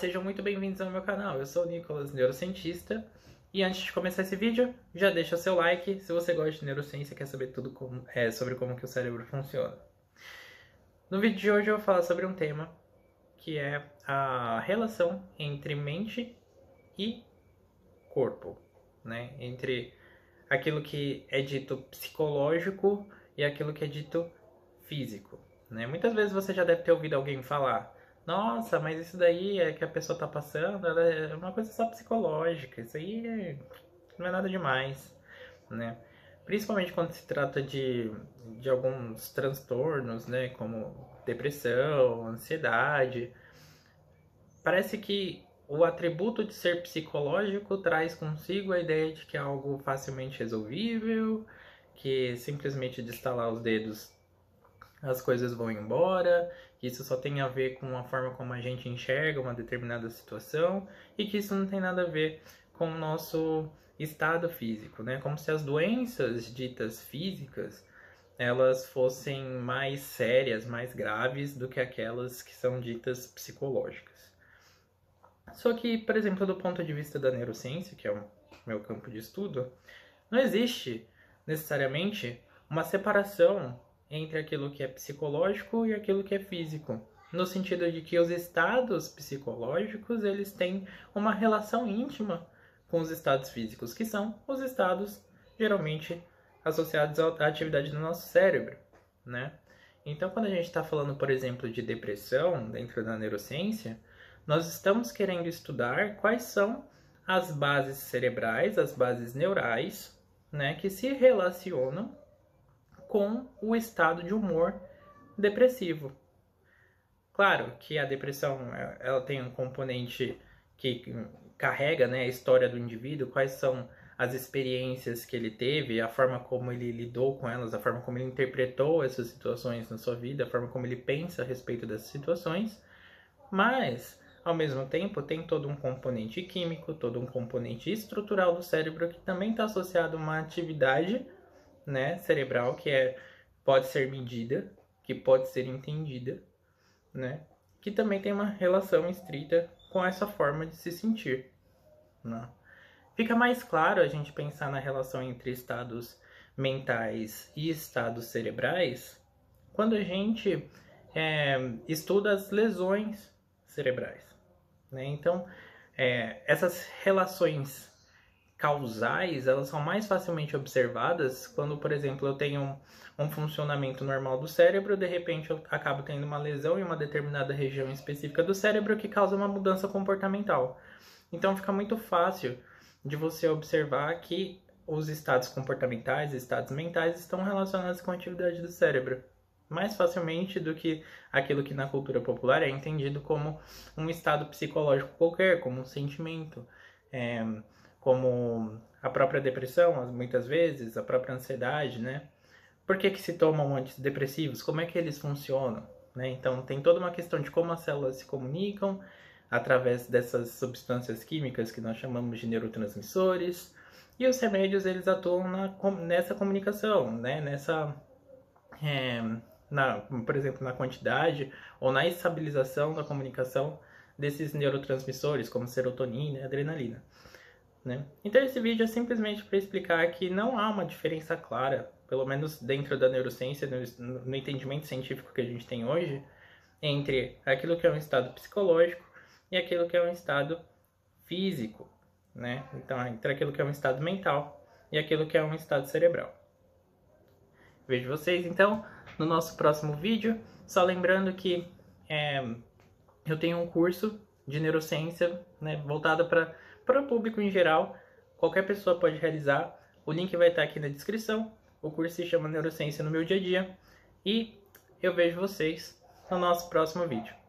sejam muito bem-vindos ao meu canal. Eu sou o Nicolas, neurocientista. E antes de começar esse vídeo, já deixa seu like se você gosta de neurociência e quer saber tudo sobre como que o cérebro funciona. No vídeo de hoje eu vou falar sobre um tema que é a relação entre mente e corpo, né? Entre aquilo que é dito psicológico e aquilo que é dito físico, né? Muitas vezes você já deve ter ouvido alguém falar: nossa, mas isso daí é que a pessoa tá passando, ela é uma coisa só psicológica, isso aí não é nada demais, né? Principalmente quando se trata de alguns transtornos, né? Como depressão, ansiedade. Parece que o atributo de ser psicológico traz consigo a ideia de que é algo facilmente resolvível, que simplesmente de estalar os dedos as coisas vão embora, que isso só tem a ver com a forma como a gente enxerga uma determinada situação e que isso não tem nada a ver com o nosso estado físico, né? Como se as doenças ditas físicas elas fossem mais sérias, mais graves do que aquelas que são ditas psicológicas. Só que, por exemplo, do ponto de vista da neurociência, que é o meu campo de estudo, não existe necessariamente uma separação entre aquilo que é psicológico e aquilo que é físico, no sentido de que os estados psicológicos eles têm uma relação íntima com os estados físicos, que são os estados geralmente associados à atividade do nosso cérebro, né? Então, quando a gente está falando, por exemplo, de depressão dentro da neurociência, nós estamos querendo estudar quais são as bases cerebrais, as bases neurais, né, que se relacionam com o estado de humor depressivo. Claro que a depressão ela tem um componente que carrega, né, a história do indivíduo, quais são as experiências que ele teve, a forma como ele lidou com elas, a forma como ele interpretou essas situações na sua vida, a forma como ele pensa a respeito dessas situações, mas ao mesmo tempo tem todo um componente químico, todo um componente estrutural do cérebro que também está associado a uma atividade, né, cerebral que pode ser medida, que pode ser entendida, né, que também tem uma relação estrita com essa forma de se sentir, né? Fica mais claro a gente pensar na relação entre estados mentais e estados cerebrais quando a gente estuda as lesões cerebrais, né? Então, essas relações causais, elas são mais facilmente observadas quando, por exemplo, eu tenho um funcionamento normal do cérebro, de repente eu acabo tendo uma lesão em uma determinada região específica do cérebro que causa uma mudança comportamental. Então fica muito fácil de você observar que os estados comportamentais, estados mentais estão relacionados com a atividade do cérebro, mais facilmente do que aquilo que na cultura popular é entendido como um estado psicológico qualquer, como um sentimento, como a própria depressão, muitas vezes, a própria ansiedade, né? Por que se tomam antidepressivos? Como é que eles funcionam, né? Então, tem toda uma questão de como as células se comunicam através dessas substâncias químicas que nós chamamos de neurotransmissores, e os remédios, eles atuam nessa comunicação, né? Por exemplo, na quantidade ou na estabilização da comunicação desses neurotransmissores, como serotonina e adrenalina, né? Então esse vídeo é simplesmente para explicar que não há uma diferença clara, pelo menos dentro da neurociência, no entendimento científico que a gente tem hoje, entre aquilo que é um estado psicológico e aquilo que é um estado físico, né? Então, entre aquilo que é um estado mental e aquilo que é um estado cerebral. Vejo vocês, então, no nosso próximo vídeo. Só lembrando que eu tenho um curso de neurociência, né, voltado para o público em geral. Qualquer pessoa pode realizar. O link vai estar aqui na descrição. O curso se chama Neurociência no Meu Dia a Dia. E eu vejo vocês no nosso próximo vídeo.